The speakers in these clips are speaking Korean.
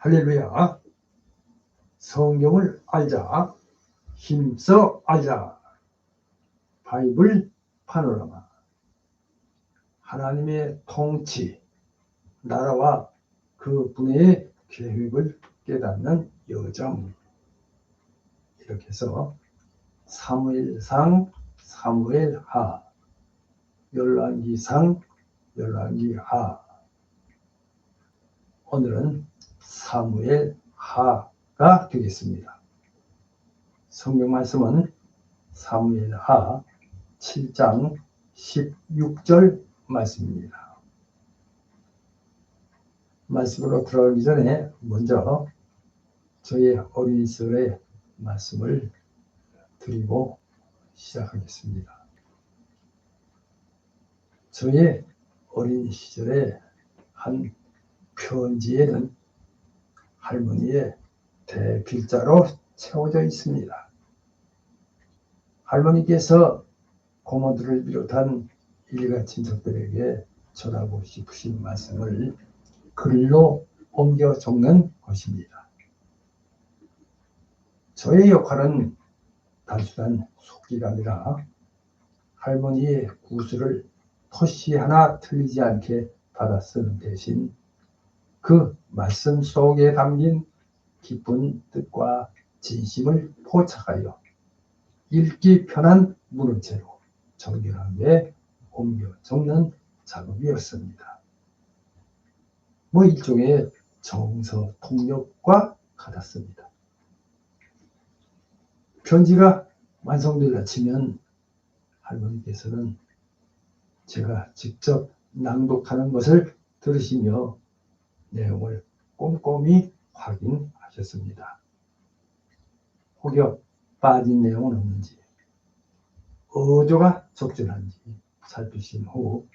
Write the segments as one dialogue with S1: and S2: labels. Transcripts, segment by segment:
S1: 할렐루야. 성경을 알자. 힘써 알자. 바이블 파노라마. 하나님의 통치, 나라와 그 분의 계획을 깨닫는 여정. 이렇게 해서 사무엘상, 사무엘하, 열왕기상, 열왕기하. 오늘은 사무엘하가 되겠습니다. 성경 말씀은 사무엘하 7장 16절 말씀입니다. 말씀으로 들어가기 전에 먼저 저의 어린 시절의 말씀을 드리고 시작하겠습니다. 저의 어린 시절에 한 편지에는 할머니의 대필자로 채워져 있습니다. 할머니께서 고모들을 비롯한 일가 친척들에게 전하고 싶으신 말씀을 글로 옮겨 적는 것입니다. 저의 역할은 단순한 속기가 아니라 할머니의 구슬을 토시 하나 틀리지 않게 받아 쓰는 대신 그 말씀 속에 담긴 깊은 뜻과 진심을 포착하여 읽기 편한 문어체로 정결하게 옮겨 적는 작업이었습니다. 일종의 정서 통역과 같았습니다. 편지가 완성되려 치면 할머니께서는 제가 직접 낭독하는 것을 들으시며 내용을 꼼꼼히 확인하셨습니다. 혹여 빠진 내용은 없는지, 어조가 적절한지 살피신 후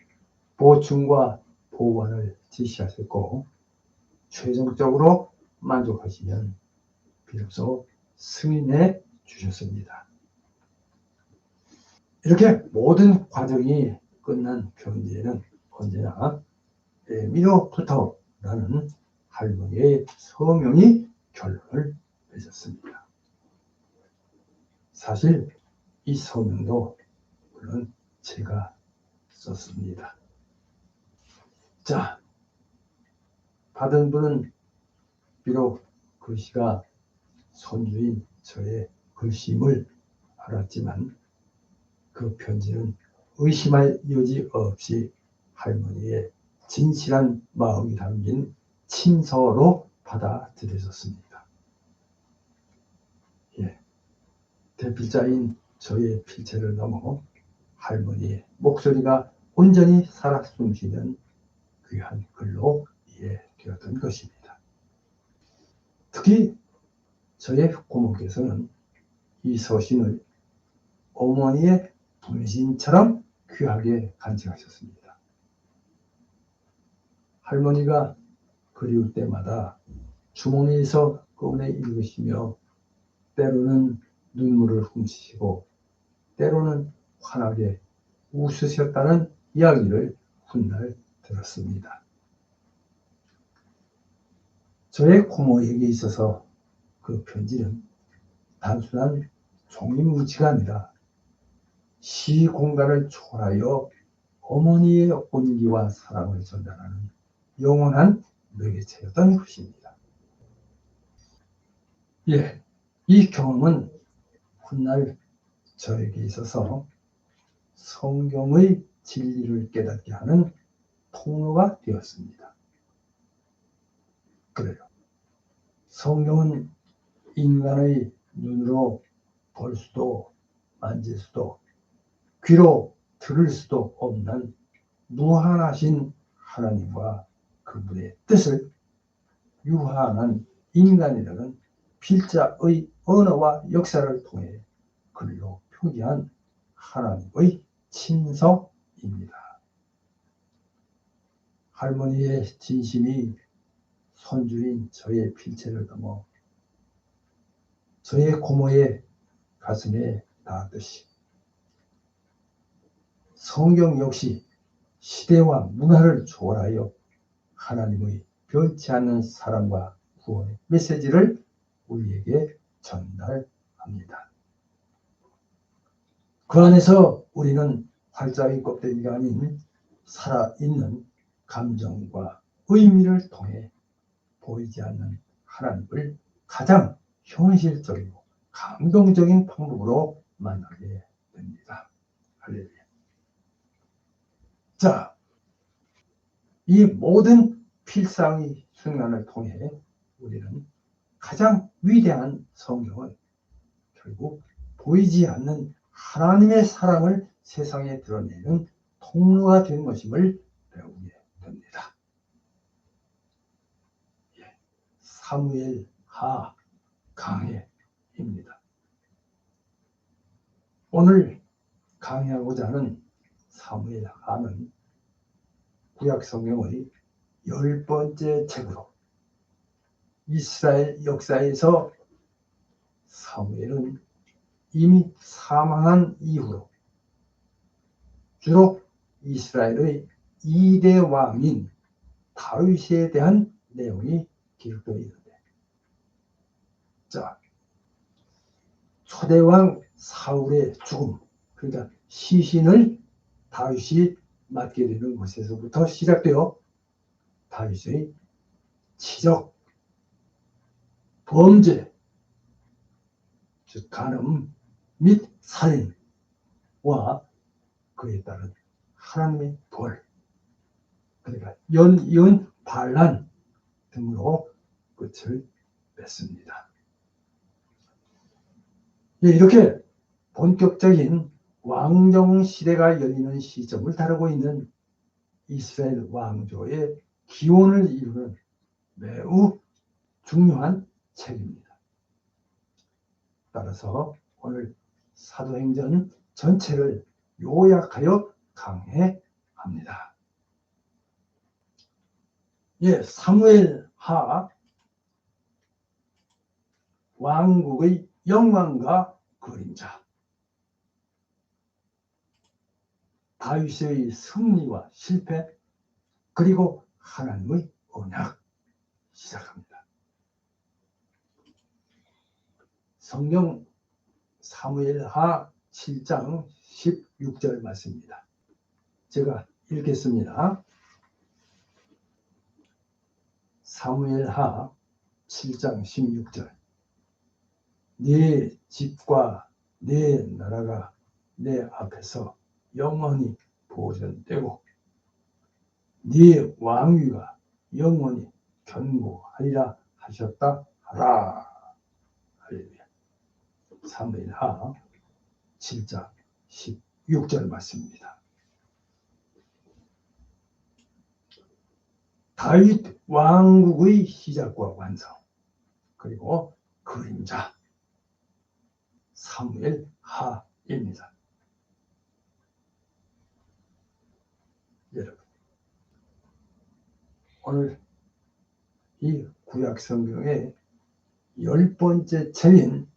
S1: 보충과 보완을 지시하셨고, 최종적으로 만족하시면 비로소 승인해 주셨습니다. 이렇게 모든 과정이 끝난 편지에는 언제나 에미노부터라는 할머니의 서명이 결론을 맺었습니다. 사실 이 서명도 물론 제가 썼습니다. 자, 받은 분은 비록 글씨가 손주인 저의 글씨임을 알았지만 그 편지는 의심할 여지 없이 할머니의 진실한 마음이 담긴 친서로 받아들여졌습니다. 대필자인 저의 필체를 넘어 할머니의 목소리가 온전히 살아 숨쉬는 귀한 글로 이해되었던 것입니다. 특히 저의 고모께서는 이 서신을 어머니의 분신처럼 귀하게 간직하셨습니다. 할머니가 그리울 때마다 주머니에서 꺼내 읽으시며 때로는 눈물을 훔치시고 때로는 환하게 웃으셨다는 이야기를 훗날 들었습니다. 저의 고모에게 있어서 그 편지는 단순한 종이뭉치가 아니라 시 공간을 초월하여 어머니의 온기와 사랑을 전달하는 영원한 매개체였던 것입니다. 이 경험은 훗날 저에게 있어서 성경의 진리를 깨닫게 하는 통로가 되었습니다. 그래요. 성경은 인간의 눈으로 볼 수도 만질 수도 귀로 들을 수도 없는 무한하신 하나님과 그분의 뜻을 유한한 인간이라는 필자의 언어와 역사를 통해 글로 표기한 하나님의 친서입니다. 할머니의 진심이 손주인 저의 필체를 넘어 저의 고모의 가슴에 닿았듯이 성경 역시 시대와 문화를 초월하여 하나님의 변치 않는 사랑과 구원의 메시지를 우리에게 전달합니다. 그 안에서 우리는 활자의 껍데기가 아닌 살아있는 감정과 의미를 통해 보이지 않는 하나님을 가장 현실적이고 감동적인 방법으로 만나게 됩니다. 할렐루야. 자, 이 모든 필상의 순간을 통해 우리는 가장 위대한 성경은 결국 보이지 않는 하나님의 사랑을 세상에 드러내는 통로가 된 것임을 배우게 됩니다. 사무엘하 강해입니다. 오늘 강해하고자 하는 사무엘하는 구약성경의 10번째 책으로 이스라엘 역사에서 사무엘은 이미 사망한 이후로 주로 이스라엘의 2대 왕인 다윗에 대한 내용이 기록되어 있는데, 자, 초대왕 사울의 죽음, 그러니까 시신을 다윗이 맡게 되는 것에서부터 시작되어 다윗의 치적, 범죄, 즉 간음 및 살인과 그에 따른 하나님의 벌, 그러니까 연이은 반란 등으로 끝을 맺습니다. 이렇게 본격적인 왕정 시대가 열리는 시점을 다루고 있는 이스라엘 왕조의 기원을 이루는 매우 중요한 책입니다. 따라서 오늘 사도행전 전체를 요약하여 강해합니다. 사무엘하 왕국의 영광과 그림자, 다윗의 승리와 실패, 그리고 하나님의 언약 시작합니다. 성경 사무엘하 7장 16절 말씀입니다. 제가 읽겠습니다. 사무엘하 7장 16절. 네 집과 네 나라가 내 앞에서 영원히 보존되고 네 왕위가 영원히 견고하리라 하셨다 하라. 할렐루야. 사무엘하 7장 16절 말씀입니다. 다윗 왕국의 시작과 완성, 그리고 그림자, 사무엘하입니다. 여러분, 오늘 이 구약 성경의 10번째 책인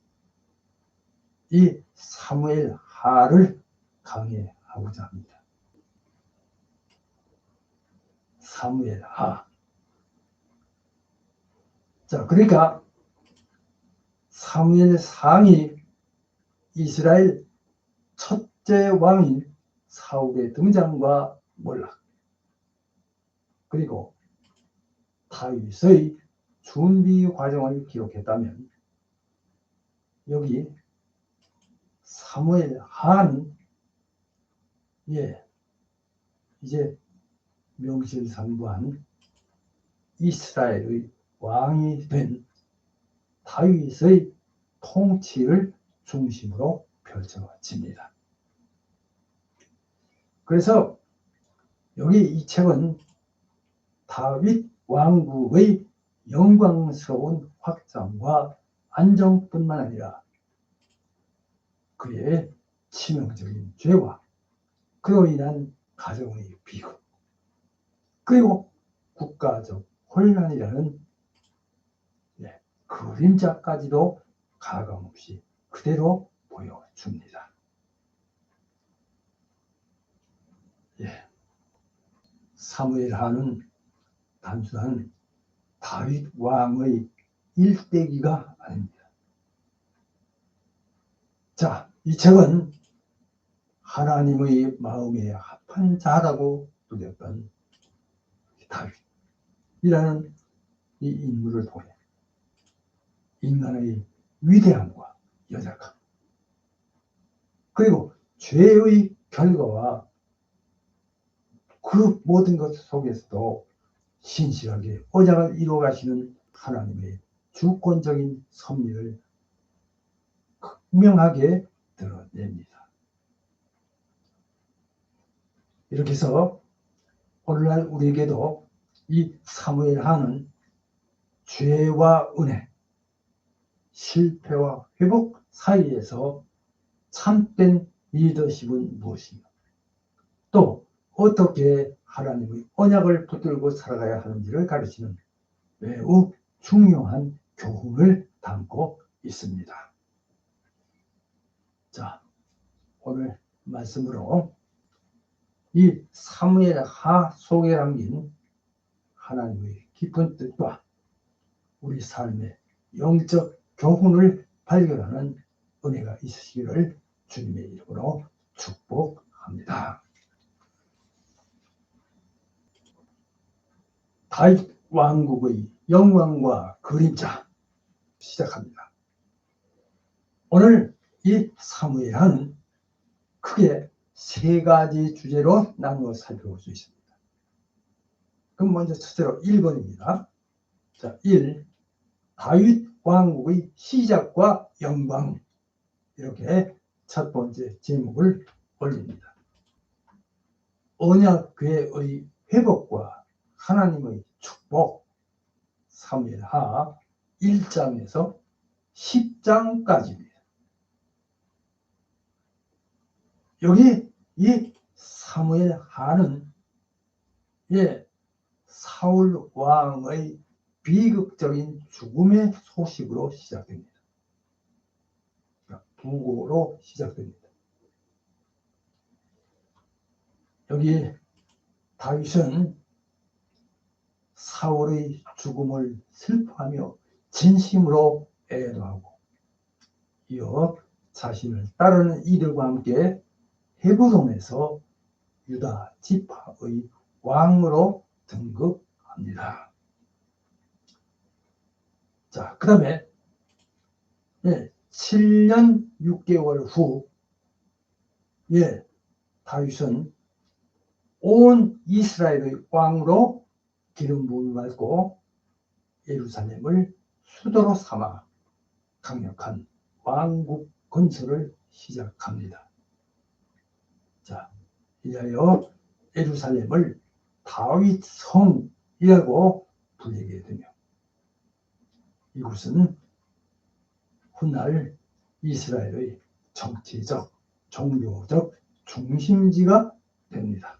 S1: 이 사무엘하를 강해하고자 합니다. 사무엘하. 자, 그러니까 사무엘상이 이스라엘 첫째 왕인 사울의 등장과 몰락, 그리고 다윗의 준비 과정을 기록했다면, 여기 사무엘하는 이제 명실상부한 이스라엘의 왕이 된 다윗의 통치를 중심으로 펼쳐집니다. 그래서 여기 이 책은 다윗 왕국의 영광스러운 확장과 안정뿐만 아니라 그의 치명적인 죄와 그로 인한 가정의 비극, 그리고 국가적 혼란이라는 그림자까지도 가감없이 그대로 보여줍니다. 사무엘하는 단순한 다윗 왕의 일대기가 아닙니다. 자, 이 책은 하나님의 마음에 합한 자라고 여겼던 다윗이라는 이 인물을 통해 인간의 위대함과 연약함, 그리고 죄의 결과와 그 모든 것 속에서도 신실하게 언약을 이루어 가시는 하나님의 주권적인 섭리를 극명하게 드러냅니다. 이렇게 해서 오늘날 우리에게도 이 사무엘하는 죄와 은혜, 실패와 회복 사이에서 참된 리더십은 무엇인가, 또 어떻게 하나님의 언약을 붙들고 살아가야 하는지를 가르치는 매우 중요한 교훈을 담고 있습니다. 자, 오늘 말씀으로 이 사무엘하 속에 담긴 하나님의 깊은 뜻과 우리 삶의 영적 교훈을 발견하는 은혜가 있으시기를 주님의 이름으로 축복합니다. 다윗 왕국의 영광과 그림자 시작합니다. 오늘 이 사무엘하는 크게 세 가지 주제로 나누어 살펴볼 수 있습니다. 그럼 먼저 첫째로 1번입니다. 자, 1. 다윗 왕국의 시작과 영광. 이렇게 첫 번째 제목을 올립니다. 언약궤의 회복과 하나님의 축복. 사무엘하 1장에서 10장까지입니다. 여기 이 사무엘하는 사울 왕의 비극적인 죽음의 소식으로 시작됩니다. 부고로 시작됩니다. 여기 다윗은 사울의 죽음을 슬퍼하며 진심으로 애도하고 이어 자신을 따르는 이들과 함께 헤브론에서 유다 지파의 왕으로 등극합니다. 자, 그 다음에 7년 6개월 후 다윗은 온 이스라엘의 왕으로 기름 부음을 받고 예루살렘을 수도로 삼아 강력한 왕국 건설을 시작합니다. 자, 이하여 예루살렘을 다윗 성이라고 불리게 되며 이곳은 훗날 이스라엘의 정치적, 종교적 중심지가 됩니다.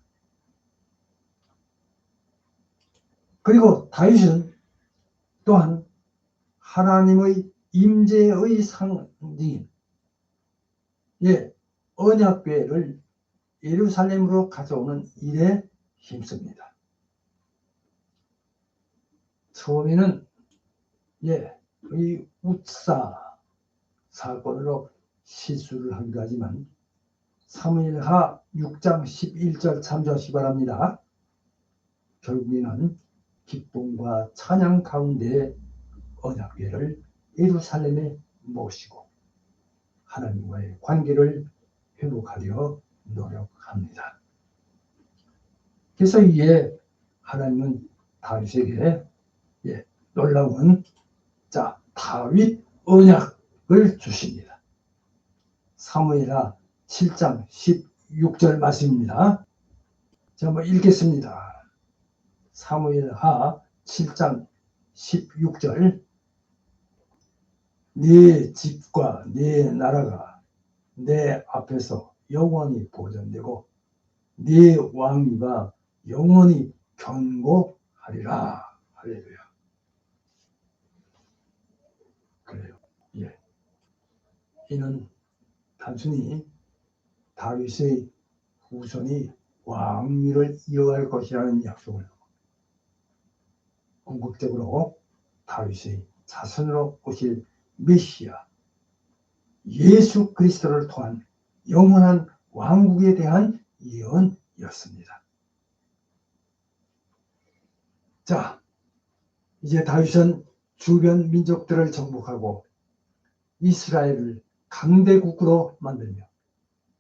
S1: 그리고 다윗은 또한 하나님의 임재의 상징인 언약궤를 예루살렘으로 가져오는 일에 힘씁니다. 처음에는 이 웃사 사건으로 실수를 하기도 하지만 사무엘하 6장 11절 참조하시기 바랍니다. 결국에는 기쁨과 찬양 가운데 언약궤를 예루살렘에 모시고 하나님과의 관계를 회복하려 노력합니다. 그래서 이에 하나님은 다윗에게 놀라운 다윗 언약을 주십니다. 사무엘하 7장 16절 말씀입니다. 자, 한번 읽겠습니다. 사무엘하 7장 16절. 네 집과 네 나라가 내 앞에서 영원히 보존되고 네 왕위가 영원히 견고하리라. 할렐루야. 그래요. 이는 단순히 다윗의 후손이 왕위를 이어갈 것이라는 약속을 궁극적으로 다윗의 자손으로 오실 메시아 예수 그리스도를 통한 영원한 왕국에 대한 예언이었습니다. 자, 이제 다윗은 주변 민족들을 정복하고 이스라엘을 강대국으로 만들며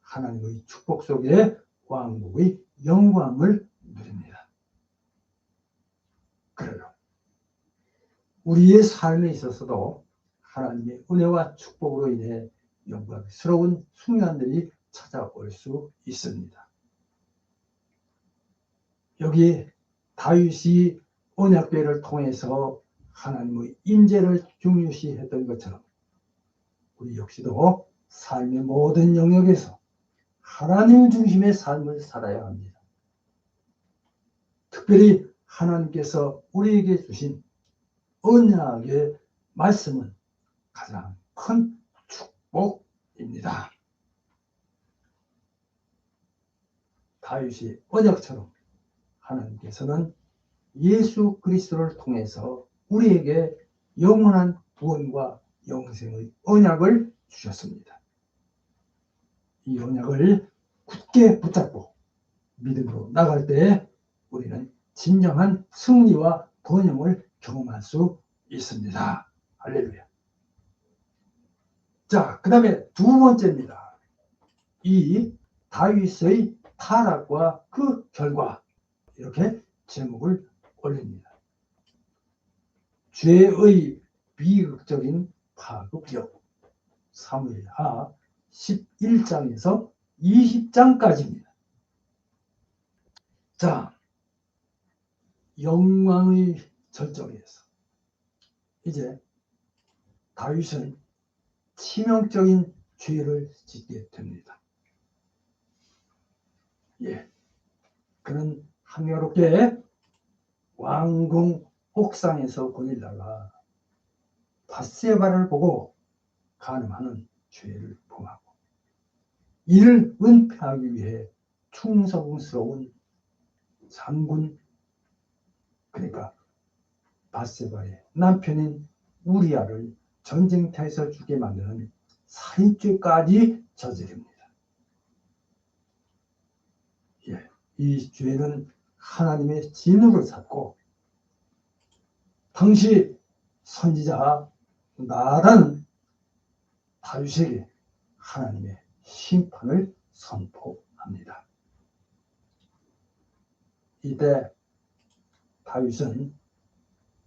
S1: 하나님의 축복 속에 왕국의 영광을 누립니다. 그래요. 우리의 삶에 있어서도 하나님의 은혜와 축복으로 인해 영광스러운 순간들이 찾아올 수 있습니다. 여기 다윗이 언약궤를 통해서 하나님의 임재를 중요시했던 것처럼 우리 역시도 삶의 모든 영역에서 하나님 중심의 삶을 살아야 합니다. 특별히 하나님께서 우리에게 주신 언약의 말씀은 가장 큰 축복입니다. 다윗이 언약처럼 하나님께서는 예수 그리스도를 통해서 우리에게 영원한 구원과 영생의 언약을 주셨습니다. 이 언약을 굳게 붙잡고 믿음으로 나갈 때 우리는 진정한 승리와 번영을 경험할 수 있습니다. 할렐루야. 자, 그 다음에 두 번째입니다. 이 다윗의 타락과 그 결과, 이렇게 제목을 올립니다. 죄의 비극적인 파급력. 사무엘하 11장에서 20장까지입니다. 자, 영광의 절정에서 이제 다윗은 치명적인 죄를 짓게 됩니다. 예, 그는 한여롭게 왕궁 옥상에서 거닐다가 밧세바를 보고 간음하는 죄를 범하고 이를 은폐하기 위해 충성스러운 장군, 그러니까 밧세바의 남편인 우리아를 전쟁터에서 죽게 만드는 살인죄까지 저지릅니다. 예, 이 죄는 하나님의 진노를 샀고 당시 선지자 나단 다윗에게 하나님의 심판을 선포합니다. 이때 다윗은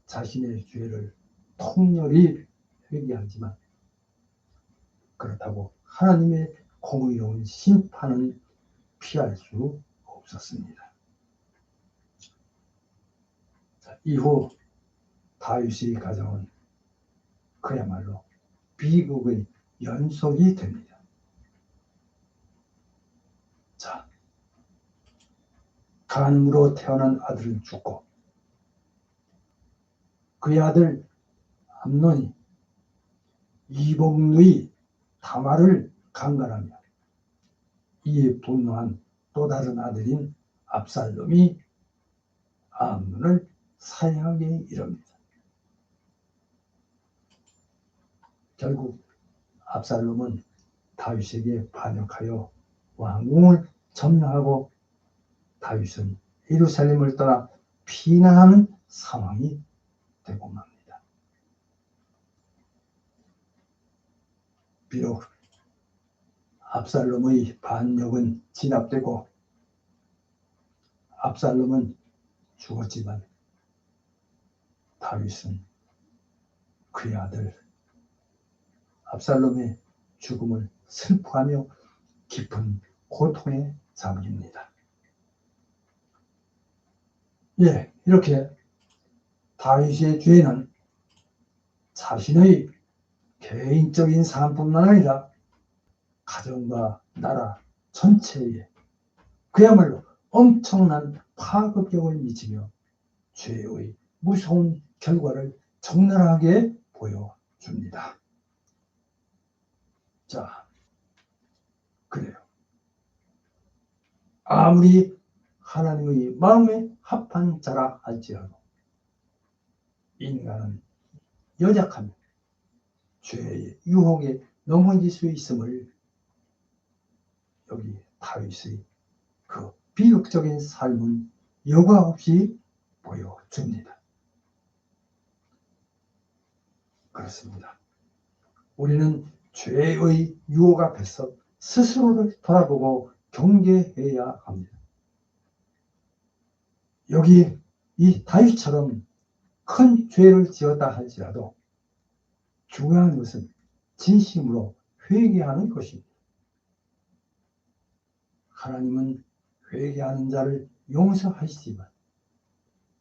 S1: 자신의 죄를 통렬히 회개하지만 그렇다고 하나님의 공의로운 심판은 피할 수 없었습니다. 자, 이후 다윗의 가정은 그야말로 비극의 연속이 됩니다. 자, 간음으로 태어난 아들은 죽고 그의 아들 암논이 이복누이 다말을 강간하며 이에 분노한 또 다른 아들인 압살롬이 암논을 살해하게 이릅니다. 결국 압살롬은 다윗에게 반역하여 왕궁을 점령하고 다윗은 예루살렘을 떠나 피난하는 상황이 되고 맙니다. 비록 압살롬의 반역은 진압되고 압살롬은 죽었지만 다윗은 그의 아들 압살롬의 죽음을 슬퍼하며 깊은 고통에 잠깁니다. 예, 이렇게 다윗의 죄는 자신의 개인적인 삶뿐만 아니라 가정과 나라 전체에 그야말로 엄청난 파급력을 미치며 죄의 무서운 결과를 적나라하게 보여줍니다. 자, 그래요. 아무리 하나님의 마음에 합한 자라 할지라도 인간은 연약하며 죄의 유혹에 넘어질 수 있음을 여기 다윗의 그 비극적인 삶은 여과 없이 보여줍니다. 그렇습니다. 우리는 죄의 유혹 앞에서 스스로를 돌아보고 경계해야 합니다. 여기 이 다윗처럼 큰 죄를 지었다 할지라도 중요한 것은 진심으로 회개하는 것입니다. 하나님은 회개하는 자를 용서하시지만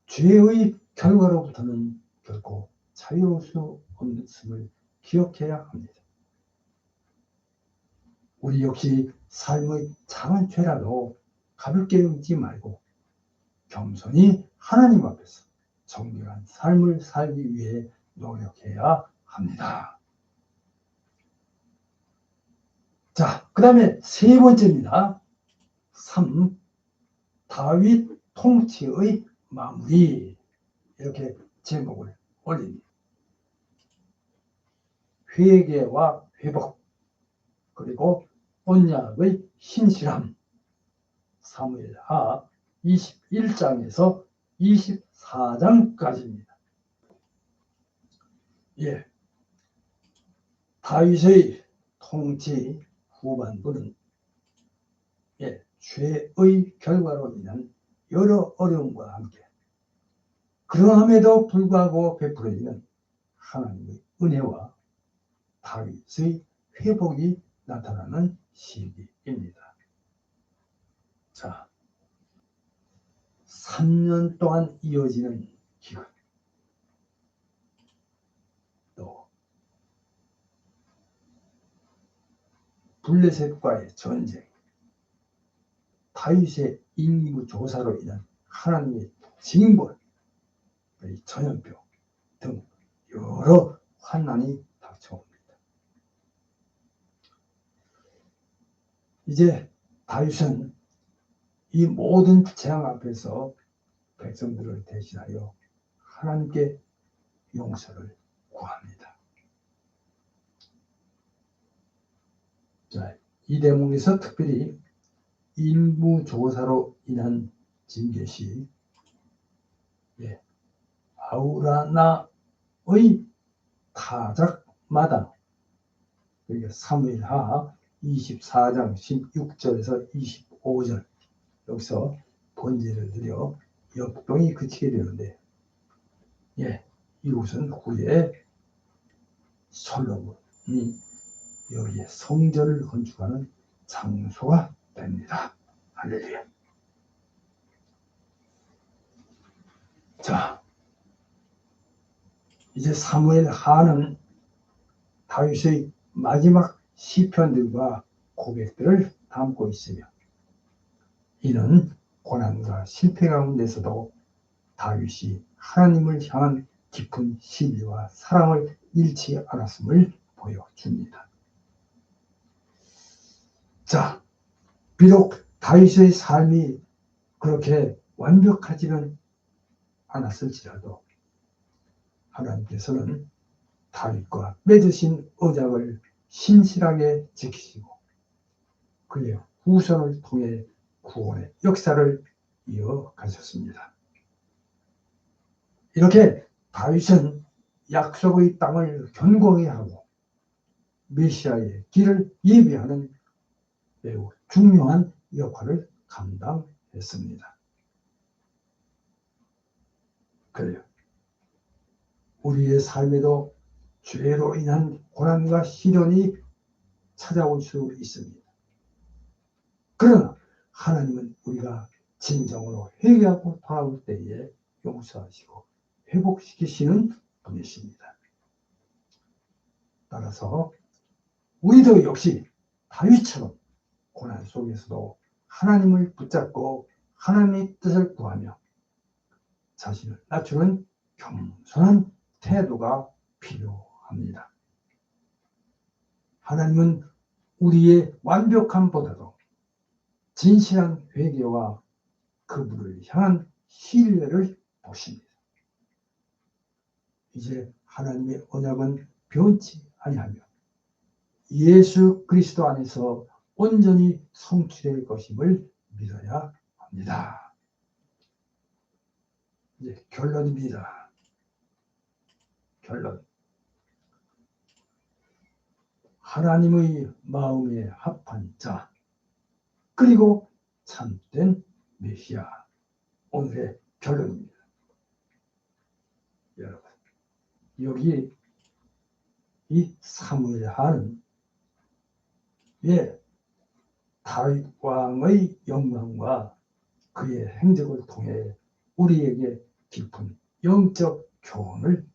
S1: 죄의 결과로부터는 결코 자유로울 수 없음을 기억해야 합니다. 우리 역시 삶의 작은 죄라도 가볍게 여기지 말고 겸손히 하나님 앞에서 정결한 삶을 살기 위해 노력해야 합니다. 자, 그 다음에 세 번째입니다. 3. 다윗 통치의 마무리. 이렇게 제목을 올립니다. 회개와 회복, 그리고 언약의 신실함. 사무엘하 21장에서 24장까지입니다. 예, 다윗의 통치 후반부는 죄의 결과로 인한 여러 어려움과 함께 그러함에도 불구하고 베풀어지는 하나님의 은혜와 다윗의 회복이 나타나는 시기입니다. 자, 3년 동안 이어지는 기간, 또 블레셋과의 전쟁, 다윗의 인구조사로 인한 하나님의 징벌, 전염병 등 여러 환난이 닥쳐옵니다. 이제 다윗은 이 모든 재앙 앞에서 백성들을 대신하여 하나님께 용서를 구합니다. 자, 이 대목에서 특별히 인무조사로 인한 징계시 아우라나의 타작마당, 그러니까 사무엘하 24장 16절에서 25절, 여기서 번제를 드려 역병이 그치게 되는데, 이곳은 후에 솔로몬이 여기에 성전을 건축하는 장소가 됩니다. 할렐루야. 자, 이제 사무엘하는 다윗의 마지막 시편들과 고백들을 담고 있으며, 이는 고난과 실패 가운데서도 다윗이 하나님을 향한 깊은 신뢰와 사랑을 잃지 않았음을 보여줍니다. 자, 비록 다윗의 삶이 그렇게 완벽하지는 않았을지라도 하나님께서는 다윗과 맺으신 언약을 신실하게 지키시고 그의 후손을 통해 구원의 역사를 이어가셨습니다. 이렇게 다윗은 약속의 땅을 견고히 하고 메시아의 길을 예비하는 매우 중요한 역할을 감당했습니다. 그래요. 우리의 삶에도 죄로 인한 고난과 시련이 찾아올 수 있습니다. 그러나 하나님은 우리가 진정으로 회개하고 돌아올 때에 용서하시고 회복시키시는 분이십니다. 따라서 우리도 역시 다윗처럼 고난 속에서도 하나님을 붙잡고 하나님의 뜻을 구하며 자신을 낮추는 겸손한 태도가 필요합니다. 하나님은 우리의 완벽함보다도 진실한 회개와 그분을 향한 신뢰를 보십니다. 이제 하나님의 언약은 변치 아니하며 예수 그리스도 안에서 온전히 성취될 것임을 믿어야 합니다. 이제 결론입니다. 결론. 하나님의 마음에 합한 자, 그리고 참된 메시아. 오늘의 결론입니다. 여러분, 여기 이 사무엘하는 다윗 왕의 영광과 그의 행적을 통해 우리에게 깊은 영적 교훈을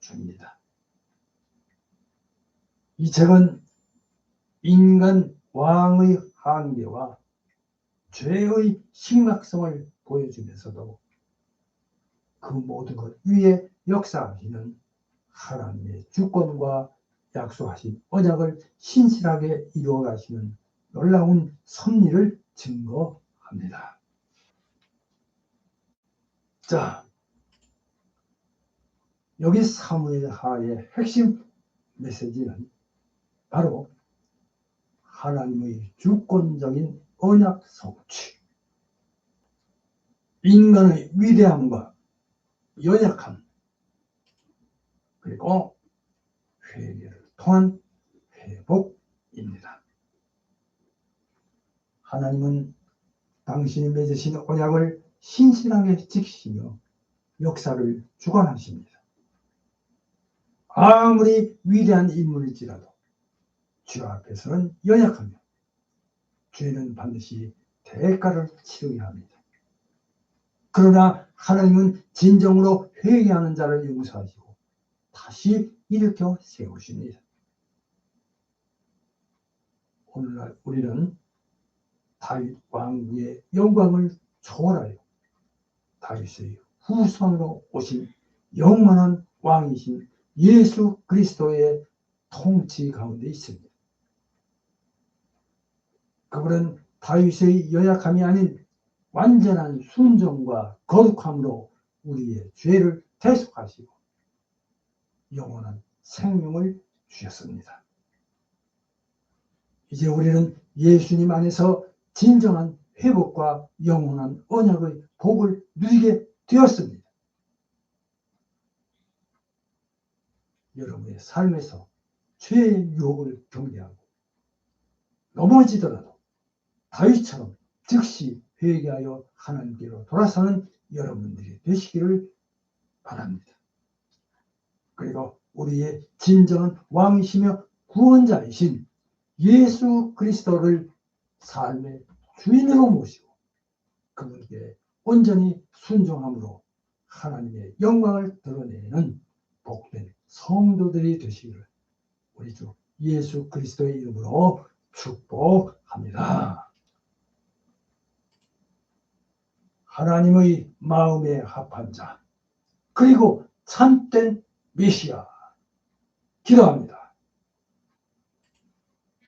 S1: 줍니다. 이 책은 인간 왕의 한계와 죄의 심각성을 보여주면서도 그 모든 것 위에 역사하시는 하나님의 주권과 약속하신 언약을 신실하게 이루어가시는 놀라운 섭리를 증거합니다. 자, 여기 사무엘하의 핵심 메시지는 바로 하나님의 주권적인 언약 성취, 인간의 위대함과 연약함, 그리고 회개를 통한 회복입니다. 하나님은 당신이 맺으신 언약을 신실하게 지키시며 역사를 주관하십니다. 아무리 위대한 인물일지라도 주 앞에서는 연약하며 죄는 반드시 대가를 치르게 합니다. 그러나 하나님은 진정으로 회개하는 자를 용서하시고 다시 일으켜 세우십니다. 오늘날 우리는 다윗 왕의 영광을 초월하여 다윗의 후손으로 오신 영원한 왕이신 예수 그리스도의 통치 가운데 있습니다. 그분은 다윗의 연약함이 아닌 완전한 순종과 거룩함으로 우리의 죄를 대속하시고 영원한 생명을 주셨습니다. 이제 우리는 예수님 안에서 진정한 회복과 영원한 언약의 복을 누리게 되었습니다. 여러분의 삶에서 죄의 유혹을 경계하고 넘어지더라도 다윗처럼 즉시 회개하여 하나님께로 돌아서는 여러분들이 되시기를 바랍니다. 그리고 우리의 진정한 왕이시며 구원자이신 예수 그리스도를 삶의 주인으로 모시고 그분께 온전히 순종함으로 하나님의 영광을 드러내는 복된 성도들이 되시기를 우리 주 예수 그리스도의 이름으로 축복합니다. 하나님의 마음에 합한 자, 그리고 참된 메시아 기도합니다.